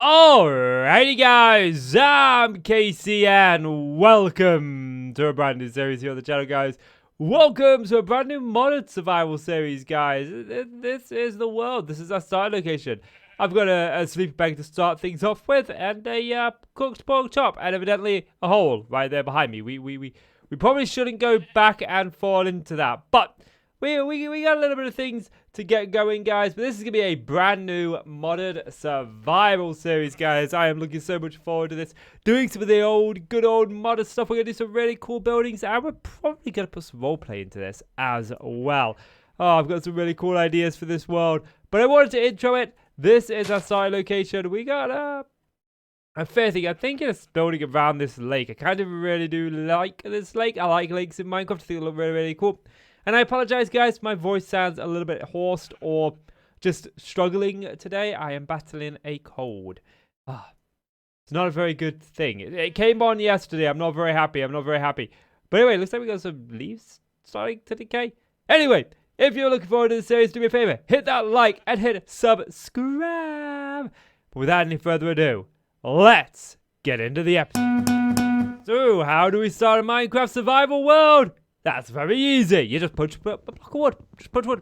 Alrighty guys, I'm Casey and welcome to a brand new series here on the channel, guys. Welcome to a brand new modded survival series, guys. This is the world. This is our start location. I've got a sleeping bag to start things off with and a cooked pork chop and evidently a hole right there behind me. We probably shouldn't go back and fall into that, but we got a little bit of things to get going, guys, but this is gonna be a brand new modded survival series, guys. I am looking so much forward to this, doing some of the good old modded stuff. We're gonna do some really cool buildings, and we're probably gonna put some roleplay into this as well. Oh, I've got some really cool ideas for this world, but I wanted to intro it. This is our side location. We got a fair thing. I'm thinking of building around this lake. I kind of really do like this lake. I like lakes in Minecraft. I think they look really, really cool. And I apologize, guys. My voice sounds a little bit hoarse or just struggling today. I am battling a cold. It's not a very good thing. It came on yesterday. I'm not very happy. But anyway, looks like we got some leaves starting to decay. Anyway, if you're looking forward to the series, do me a favor. Hit that like and hit subscribe. But without any further ado, let's get into the episode. So, how do we start a Minecraft survival world? That's very easy. You just punch a block of wood. Just punch wood.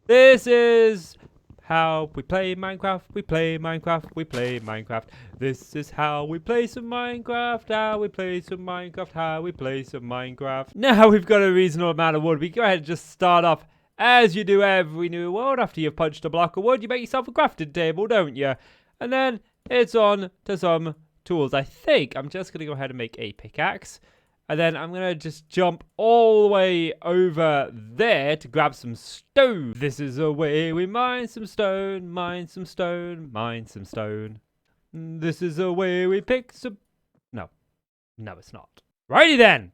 This is how we play Minecraft. We play Minecraft. We play Minecraft. This is how we play some Minecraft. How we play some Minecraft. How we play some Minecraft. Now we've got a reasonable amount of wood. We go ahead and just start off as you do every new world. After you've punched a block of wood, you make yourself a crafting table, don't you? And then it's on to some tools. I think I'm just going to go ahead and make a pickaxe. And then I'm going to just jump all the way over there to grab some stone. This is the way we mine some stone, mine some stone, mine some stone. This is the way we pick some... No, it's not. Righty then.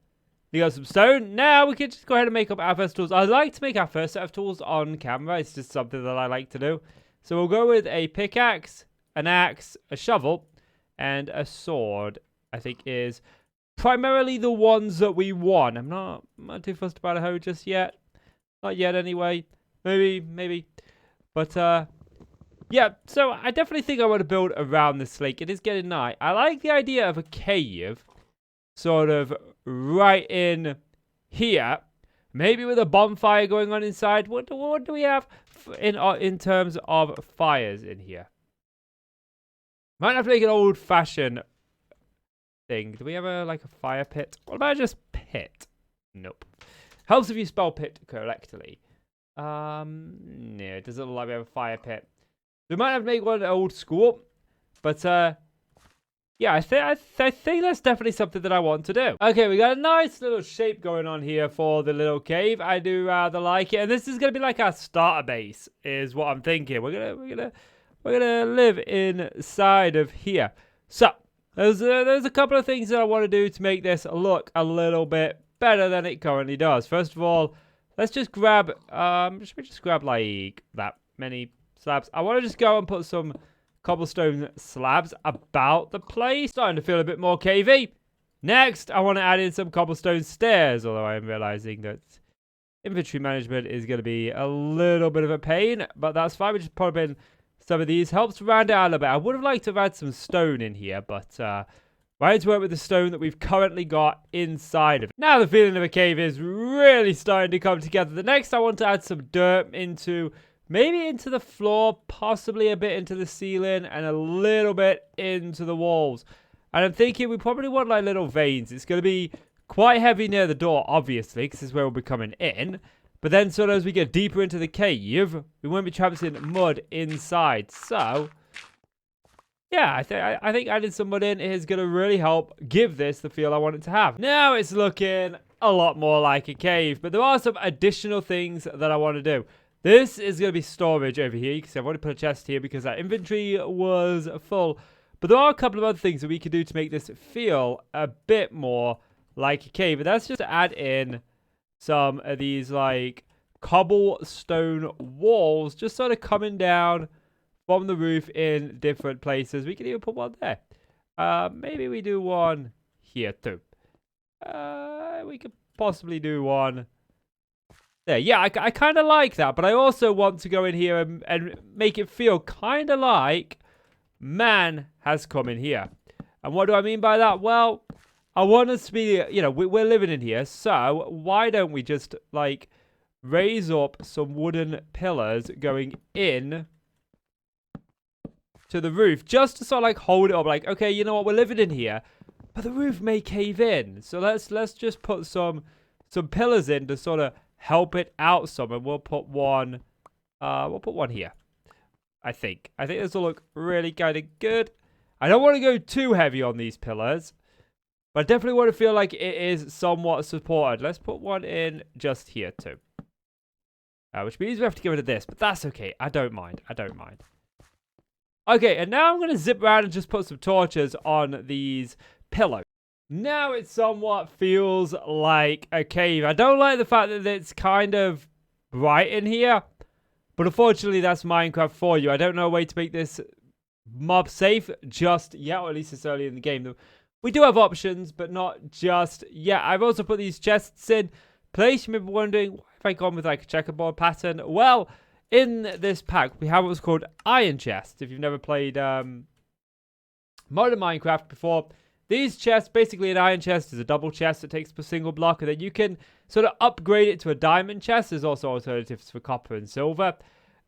We got some stone. Now we can just go ahead and make up our first tools. I like to make our first set of tools on camera. It's just something that I like to do. So we'll go with a pickaxe, an axe, a shovel, and a sword, I think is... primarily the ones that we want. I'm not too fussed about a hoe just yet. Not yet anyway. Maybe. But, yeah. So, I definitely think I want to build around this lake. It is getting night. I like the idea of a cave. Sort of right in here. Maybe with a bonfire going on inside. What do we have in terms of fires in here? Might have to make an old-fashioned thing. Do we have a fire pit? What about just pit? Nope. Helps if you spell pit correctly. No, it doesn't look like we have a fire pit. We might have to make one old school. But yeah, I think that's definitely something that I want to do. Okay, we got a nice little shape going on here for the little cave. I do rather like it. And this is gonna be like our starter base, is what I'm thinking. We're gonna live inside of here. So there's a couple of things that I want to do to make this look a little bit better than it currently does. First of all, let's just grab, should we just grab like that many slabs? I want to just go and put some cobblestone slabs about the place. Starting to feel a bit more cavey. Next, I want to add in some cobblestone stairs, although I am realizing that inventory management is going to be a little bit of a pain, but that's fine. We just put in some of these. Helps round it out a little bit. I would have liked to have had some stone in here, but I had to work with the stone that we've currently got inside of it. Now the feeling of a cave is really starting to come together. The next I want to add some dirt maybe into the floor, possibly a bit into the ceiling, and a little bit into the walls. And I'm thinking we probably want like little veins. It's going to be quite heavy near the door, obviously, because this is where we'll be coming in. But then sort of as we get deeper into the cave, we won't be traversing mud inside. So, yeah, I think adding some mud in is going to really help give this the feel I want it to have. Now it's looking a lot more like a cave. But there are some additional things that I want to do. This is going to be storage over here. You can see I've already put a chest here because that inventory was full. But there are a couple of other things that we can do to make this feel a bit more like a cave. But that's just to add in some of these like cobblestone walls just sort of coming down from the roof in different places. We can even put one there. Maybe we do one here too. We could possibly do one there. Yeah, I kind of like that, but I also want to go in here and make it feel kind of like man has come in here. And what do I mean by that? Well, I want us to be, you know, we're living in here. So why don't we just, like, raise up some wooden pillars going in to the roof just to sort of, like, hold it up. Like, okay, you know what? We're living in here, but the roof may cave in. So let's just put some pillars in to sort of help it out some. And we'll put one here. I think this will look really kind of good. I don't want to go too heavy on these pillars, but I definitely want to feel like it is somewhat supported. Let's put one in just here too. Which means we have to get rid of this, but that's okay. I don't mind. Okay, and now I'm going to zip around and just put some torches on these pillars. Now it somewhat feels like a cave. I don't like the fact that it's kind of bright in here, but unfortunately that's Minecraft for you. I don't know a way to make this mob safe just yet, or at least it's early in the game. We do have options, but not just yet. I've also put these chests in place. You may be wondering, why have I gone with like a checkerboard pattern? Well, in this pack, we have what's called iron chests. If you've never played modern Minecraft before, these chests, basically an iron chest is a double chest that takes a single block, and then you can sort of upgrade it to a diamond chest. There's also alternatives for copper and silver,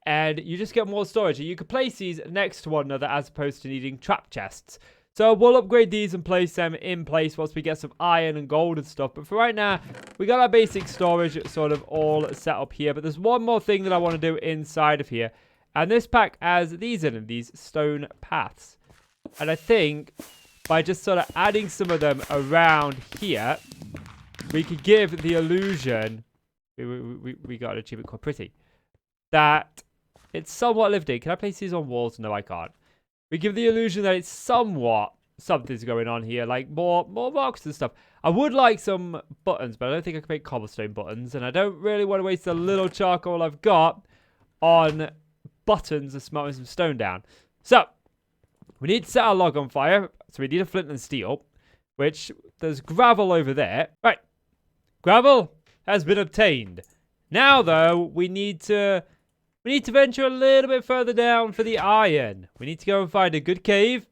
and you just get more storage. You can place these next to one another as opposed to needing trap chests. So we'll upgrade these and place them in place once we get some iron and gold and stuff. But for right now, we got our basic storage sort of all set up here. But there's one more thing that I want to do inside of here. And this pack has these in them, these stone paths. And I think by just sort of adding some of them around here, we could give the illusion, we got an achievement called Pretty, that it's somewhat lived in. Can I place these on walls? No, I can't. We give the illusion that it's somewhat something's going on here, like more rocks and stuff. I would like some buttons, but I don't think I can make cobblestone buttons, and I don't really want to waste the little charcoal I've got on buttons of smelting some stone down. So we need to set our log on fire, so we need a flint and steel, which there's gravel over there. Right, gravel has been obtained. Now, though, we need to venture a little bit further down for the iron. We need to go and find a good cave.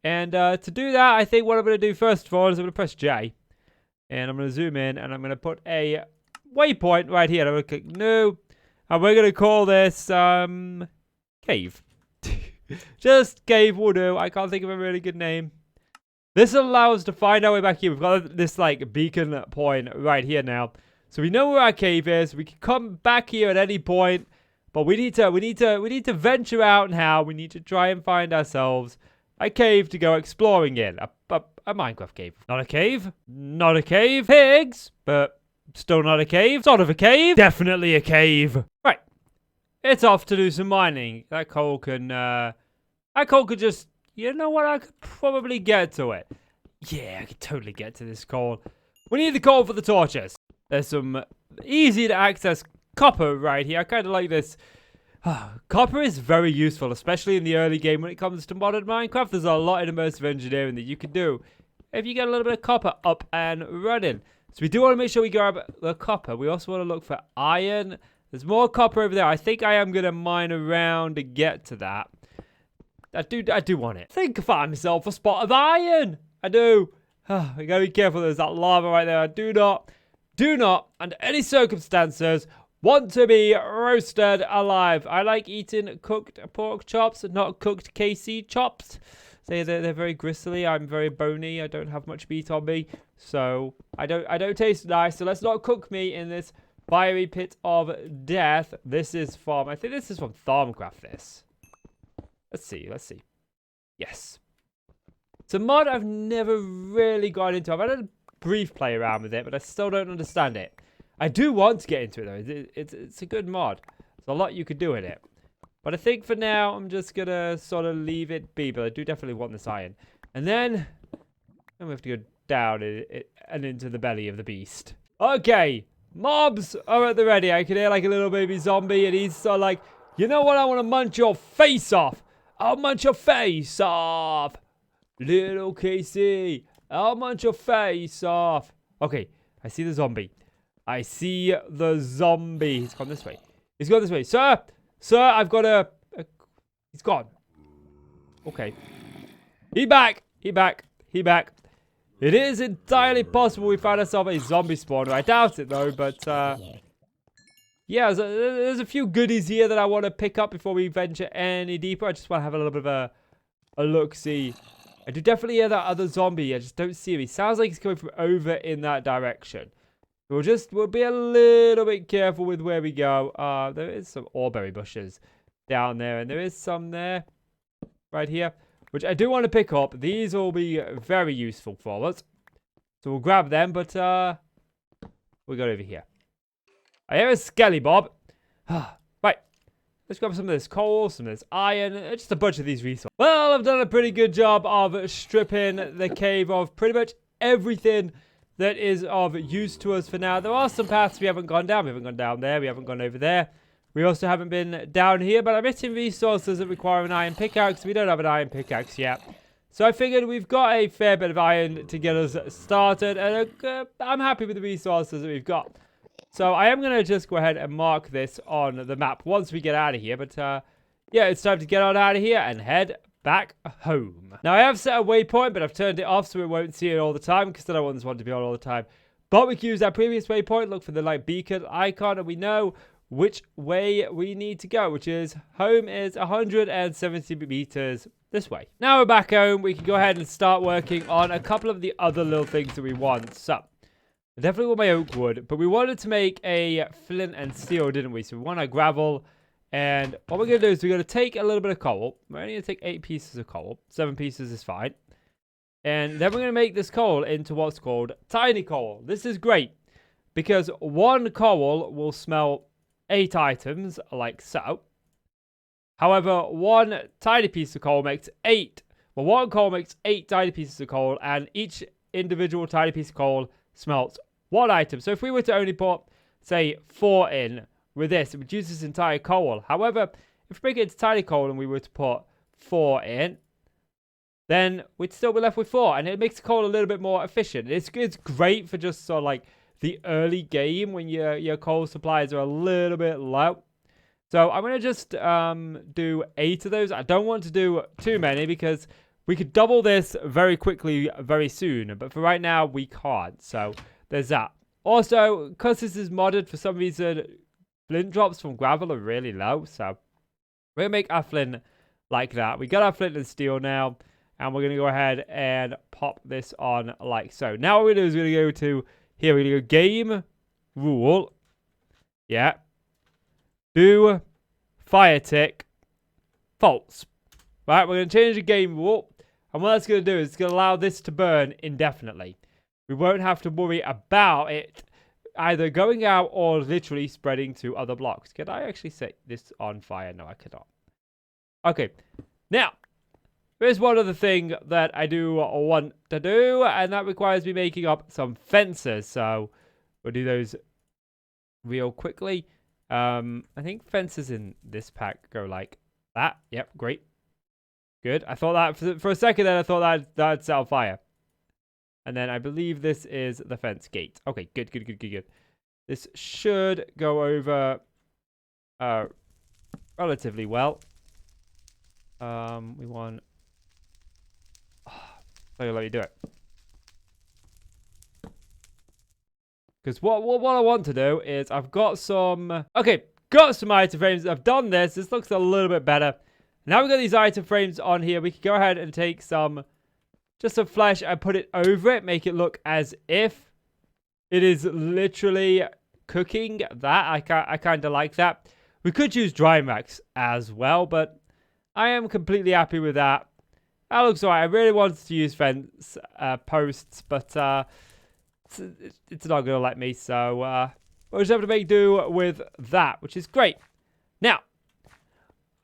And to do that, I think what I'm going to do first of all is I'm going to press J. And I'm going to zoom in and I'm going to put a waypoint right here. I'm going to click new. And we're going to call this cave. Just cave will do. I can't think of a really good name. This allows us to find our way back here. We've got this like beacon point right here now. So we know where our cave is. We can come back here at any point. But we need to venture out now. We need to try and find ourselves a cave to go exploring in. A Minecraft cave. Not a cave. Not a cave. Pigs, but still not a cave. Sort of a cave. Definitely a cave. Right. It's off to do some mining. That coal can just, you know what? I could probably get to it. Yeah, I could totally get to this coal. We need the coal for the torches. There's some easy to access copper right here. I kind of like this. Copper is very useful, especially in the early game when it comes to modern Minecraft. There's a lot in immersive engineering that you can do if you get a little bit of copper up and running. So we do want to make sure we grab the copper. We also want to look for iron. There's more copper over there. I think I am going to mine around to get to that. I do want it. I think I found myself a spot of iron. I do. I gotta be careful. There's that lava right there. I do not, under any circumstances, want to be roasted alive. I like eating cooked pork chops, not cooked KC chops. They're very gristly. I'm very bony. I don't have much meat on me, so I don't taste nice. So let's not cook me in this fiery pit of death. This is from, I think this is from Tharmcraft. This. Let's see. Yes. It's a mod I've never really got into. I've had a brief play around with it, but I still don't understand it. I do want to get into it, though. It's a good mod. There's a lot you could do in it. But I think for now, I'm just going to sort of leave it be. But I do definitely want this iron. And then we have to go down and into the belly of the beast. Okay. Mobs are at the ready. I can hear like a little baby zombie. And he's sort of like, you know what? I want to munch your face off. I'll munch your face off. Little KC. I'll munch your face off. Okay. I see the zombie. I see the zombie. He's gone this way. He's gone this way. Sir, I've got a... He's gone. Okay. He back. He back. He back. It is entirely possible we find ourselves a zombie spawner. I doubt it, though, but, yeah, there's a few goodies here that I want to pick up before we venture any deeper. I just want to have a little bit of a look-see. I do definitely hear that other zombie. I just don't see him. He sounds like he's coming from over in that direction. We'll be a little bit careful with where we go. There is some oreberry bushes down there, and there is some there right here, which I do want to pick up. These will be very useful for us. So we'll grab them, but we'll go over here. I hear a skelly bob. Right. Let's grab some of this coal, some of this iron, just a bunch of these resources. Well, I've done a pretty good job of stripping the cave of pretty much everything that is of use to us for now. There are some paths we haven't gone down. We haven't gone down there. We haven't gone over there. We also haven't been down here, but I'm missing resources that require an iron pickaxe. We don't have an iron pickaxe yet. So I figured we've got a fair bit of iron to get us started, and I'm happy with the resources that we've got. So I am going to just go ahead and mark this on the map once we get out of here. But yeah, it's time to get on out of here and head back home. Now, I have set a waypoint, but I've turned it off so we won't see it all the time because I don't want this one to be on all the time. But we can use our previous waypoint, look for the like beacon icon, and we know which way we need to go, which is home is 170 meters this way. Now we're back home. We can go ahead and start working on a couple of the other little things that we want. So I definitely want my oak wood, but we wanted to make a flint and steel, didn't we? So we want a gravel. And what we're going to do is we're going to take a little bit of coal. We're only going to take 8 pieces of coal. 7 pieces is fine. And then we're going to make this coal into what's called tiny coal. This is great because 1 coal will smelt 8 items like so. However, 1 tiny piece of coal makes 8. Well, 1 coal makes 8 tiny pieces of coal, and each individual tiny piece of coal smelts 1 item. So if we were to only put, say, 4 in with this, it reduces entire coal. However, if we make it into tiny coal and we were to put 4 in, then we'd still be left with 4, and it makes the coal a little bit more efficient. It's great for just sort of like the early game when your coal supplies are a little bit low. So I'm going to just do 8 of those. I don't want to do too many because we could double this very quickly very soon. But for right now, we can't. So there's that. Also, because this is modded, for some reason, flint drops from gravel are really low. So we're going to make our flint like that. We got our flint and steel now. And we're going to go ahead and pop this on like so. Now what we're going to do is we're going to go to here. We're going to go game rule. Yeah. Do fire tick false. Right, we're going to change the game rule. And what that's going to do is it's going to allow this to burn indefinitely. We won't have to worry about it either going out or literally spreading to other blocks. Can I actually set this on fire? No, I cannot. Okay. Now, there's one other thing that I do want to do, and that requires me making up some fences. So we'll do those real quickly. I think fences in this pack go like that. Yep, great. Good. I thought that for a second then I thought that'd set on fire. And then I believe this is the fence gate. Okay, good. This should go over relatively well. We want... So let me do it. Because what I want to do is I've got some... Okay, got some item frames. I've done this. This looks a little bit better. Now we've got these item frames on here. We can go ahead and take some... Just some flesh and put it over it. Make it look as if it is literally cooking that. I kind of like that. We could use drying racks as well. But I am completely happy with that. That looks alright. I really wanted to use fence posts. But... it's not going to let me, so we'll just have to make do with that, which is great. Now,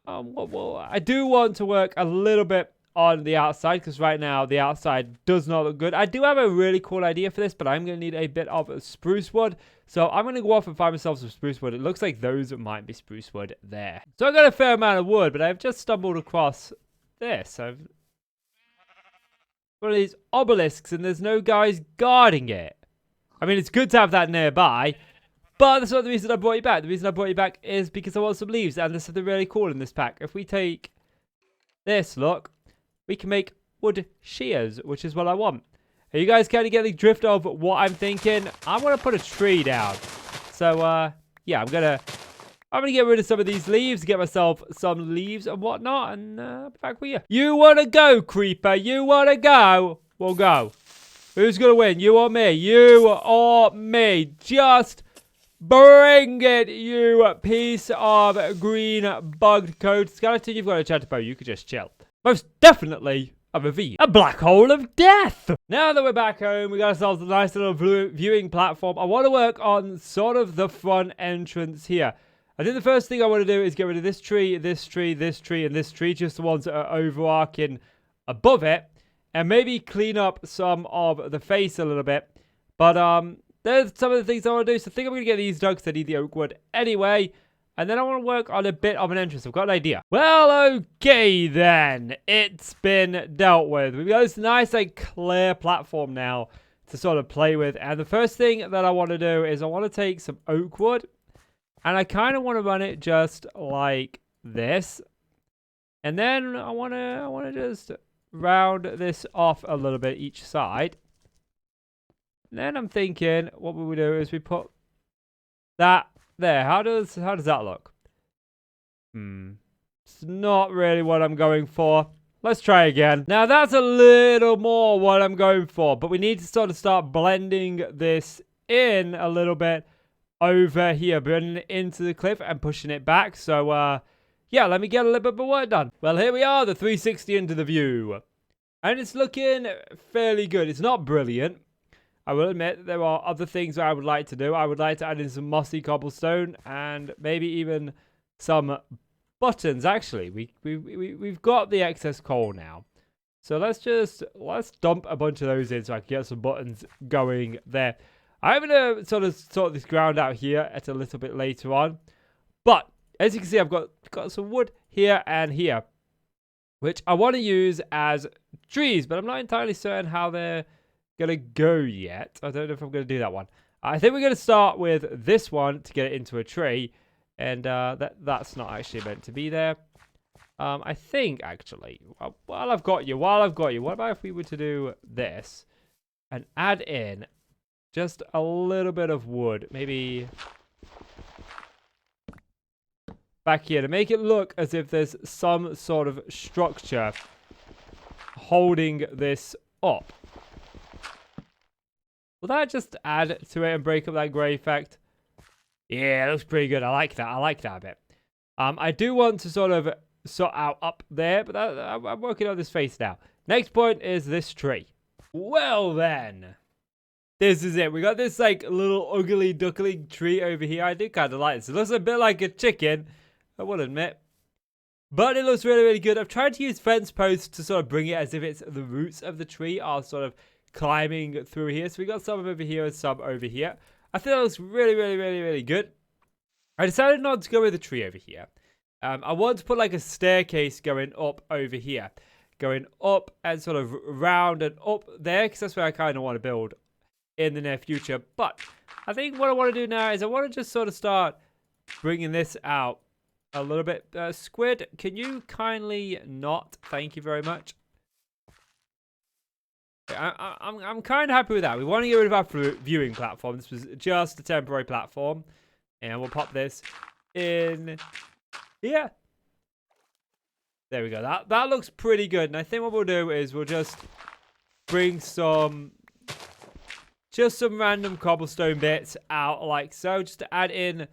I do want to work a little bit on the outside, because right now the outside does not look good. I do have a really cool idea for this, but I'm going to need a bit of spruce wood. So I'm going to go off and find myself some spruce wood. It looks like those might be spruce wood there. So I've got a fair amount of wood, but I've just stumbled across this. I've one of these obelisks, and there's no guys guarding it. I mean, it's good to have that nearby, but that's not the reason I brought you back. The reason I brought you back is because I want some leaves, and there's something really cool in this pack. If we take this, look, we can make wood shears, which is what I want. Are you guys kind of getting the drift of what I'm thinking? I want to put a tree down. So, yeah, I'm gonna get rid of some of these leaves, get myself some leaves and whatnot, and back with you. You wanna go, creeper? You wanna go? We'll go. Who's gonna win? You or me? You or me? Just bring it, you piece of green bugged code. Skeleton, you've got a chat bow. You could just chill. Most definitely a black hole of death. Now that we're back home, we got ourselves a nice little viewing platform. I want to work on sort of the front entrance here. I think the first thing I want to do is get rid of this tree, this tree, this tree, and this tree, just the ones that are overarching above it, and maybe clean up some of the face a little bit. But there's some of the things I want to do. So I think I'm going to get these dug, because I need the oak wood anyway. And then I want to work on a bit of an entrance. I've got an idea. Well, okay then. It's been dealt with. We've got this nice, like, clear platform now to sort of play with. And the first thing that I want to do is I want to take some oak wood. And I kind of want to run it just like this. And then I want to just round this off a little bit each side. And then I'm thinking what we would do is we put that there. How does that look? It's not really what I'm going for. Let's try again. Now that's a little more what I'm going for, but we need to sort of start blending this in a little bit over here, bringing it into the cliff and pushing it back. So yeah, let me get a little bit of work done. Well, here we are, the 360 into the view. And it's looking fairly good. It's not brilliant. I will admit there are other things that I would like to do. I would like to add in some mossy cobblestone and maybe even some buttons. Actually, we've got the excess coal now. So let's dump a bunch of those in so I can get some buttons going there. I'm going to sort this ground out here at a little bit later on. But as you can see, I've got some wood here and here, which I want to use as trees, but I'm not entirely certain how they're gonna go yet. I don't know if I'm gonna do that one. I think we're gonna start with this one to get it into a tree, and that's not actually meant to be there. I think actually, while I've got you, what about if we were to do this and add in just a little bit of wood, maybe back here, to make it look as if there's some sort of structure holding this up. Will that just add to it and break up that grey effect? Yeah, it looks pretty good. I like that. I like that a bit. I do want to sort of sort out up there, but I'm working on this face now. Next point is this tree. Well then, this is it. We got this like little ugly duckling tree over here. I do kind of like this. It looks a bit like a chicken, I will admit. But it looks really, really good. I've tried to use fence posts to sort of bring it as if it's the roots of the tree are sort of climbing through here. So we got some over here and some over here. I think that looks really, really, really, really good. I decided not to go with the tree over here. I want to put like a staircase going up over here. Going up and sort of round and up there, because that's where I kind of want to build in the near future. But I think what I want to do now is I want to just sort of start bringing this out a little bit. Squid, can you kindly not? Thank you very much. I'm kind of happy with that. We want to get rid of our viewing platform. This was just a temporary platform. And we'll pop this in here. There we go. That looks pretty good. And I think what we'll do is we'll just bring some random cobblestone bits out like so. Just to add in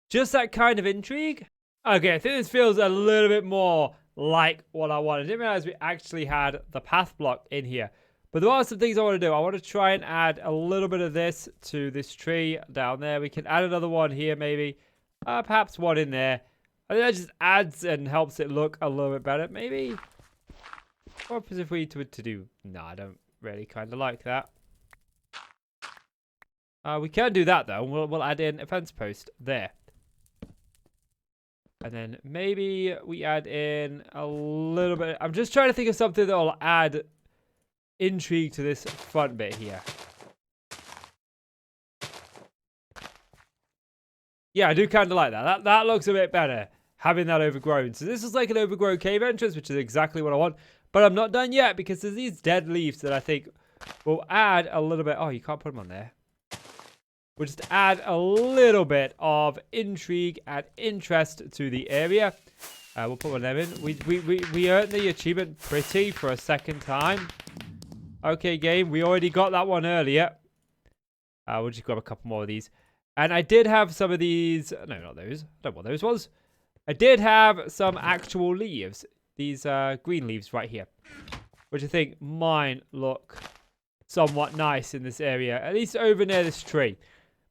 just that kind of intrigue. Okay, I think this feels a little bit more like what I wanted. I didn't realize we actually had the path block in here. But there are some things I want to do. I want to try and add a little bit of this to this tree down there. We can add another one here maybe. Perhaps one in there. I think that just adds and helps it look a little bit better. Maybe. What if we were to do... No, I don't really kind of like that. We can do that though. We'll add in a fence post there. And then maybe we add in a little bit... I'm just trying to think of something that will add intrigue to this front bit here. Yeah, I do kind of like that. That looks a bit better, having that overgrown. So this is like an overgrown cave entrance, which is exactly what I want. But I'm not done yet because there's these dead leaves that I think will add a little bit. Oh, you can't put them on there. We'll just add a little bit of intrigue and interest to the area. We'll put one of them in. We earned the achievement pretty for a second time. Okay, game. We already got that one earlier. We'll just grab a couple more of these. And I did have some of these. No, not those. I don't know what those was. I did have some actual leaves. These green leaves right here. Which I think might look somewhat nice in this area. At least over near this tree.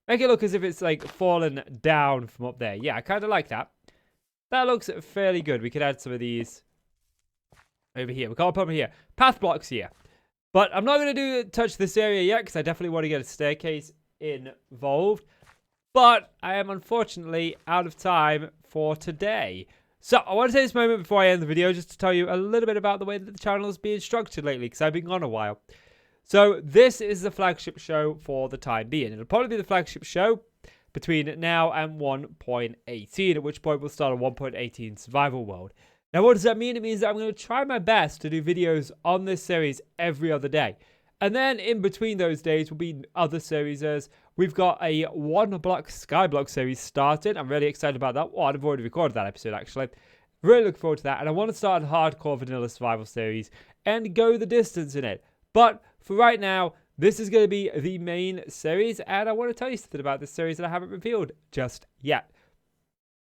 Make it look as if it's like fallen down from up there. Yeah, I kind of like that. That looks fairly good. We could add some of these over here. We can't put them here. Path blocks here. But I'm not going to touch this area yet because I definitely want to get a staircase involved. But I am unfortunately out of time for today. So I want to take this moment before I end the video just to tell you a little bit about the way that the channel is being structured lately because I've been gone a while. So this is the flagship show for the time being. It'll probably be the flagship show between now and 1.18, at which point we'll start a 1.18 survival world. Now, what does that mean? It means that I'm going to try my best to do videos on this series every other day. And then in between those days will be other series. We've got a 1-block Skyblock series started. I'm really excited about that. Well, I've already recorded that episode, actually. Really looking forward to that. And I want to start a hardcore vanilla survival series and go the distance in it. But for right now, this is going to be the main series, and I want to tell you something about this series that I haven't revealed just yet.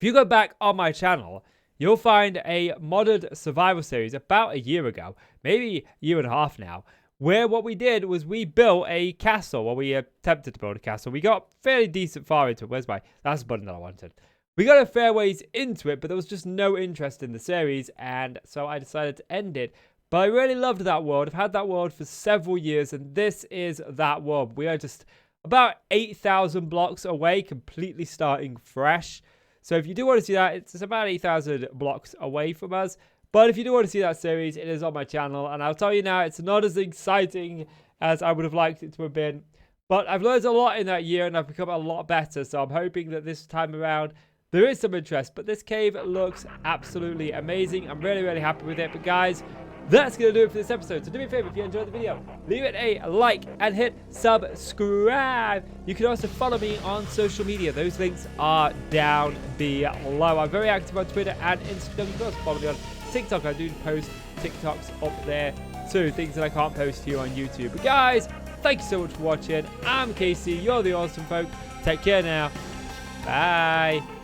If you go back on my channel, you'll find a modded survival series about a year ago, maybe a year and a half now, where what we did was we built a castle. Well, we attempted to build a castle. We got fairly decent far into it. That's the button that I wanted. We got a fair ways into it, but there was just no interest in the series, and so I decided to end it. But I really loved that world. I've had that world for several years, and this is that world. We are just about 8,000 blocks away, completely starting fresh. So if you do want to see that, it's about 8,000 blocks away from us. But if you do want to see that series, it is on my channel. And I'll tell you now, it's not as exciting as I would have liked it to have been. But I've learned a lot in that year, and I've become a lot better. So I'm hoping that this time around, there is some interest. But this cave looks absolutely amazing. I'm really, really happy with it. But guys, that's going to do it for this episode. So do me a favor, if you enjoyed the video, leave it a like and hit subscribe. You can also follow me on social media. Those links are down below. I'm very active on Twitter and Instagram. You can also follow me on TikTok. I do post TikToks up there too, things that I can't post here on YouTube. But guys, thank you so much for watching. I'm Casey. You're the awesome folk. Take care now. Bye.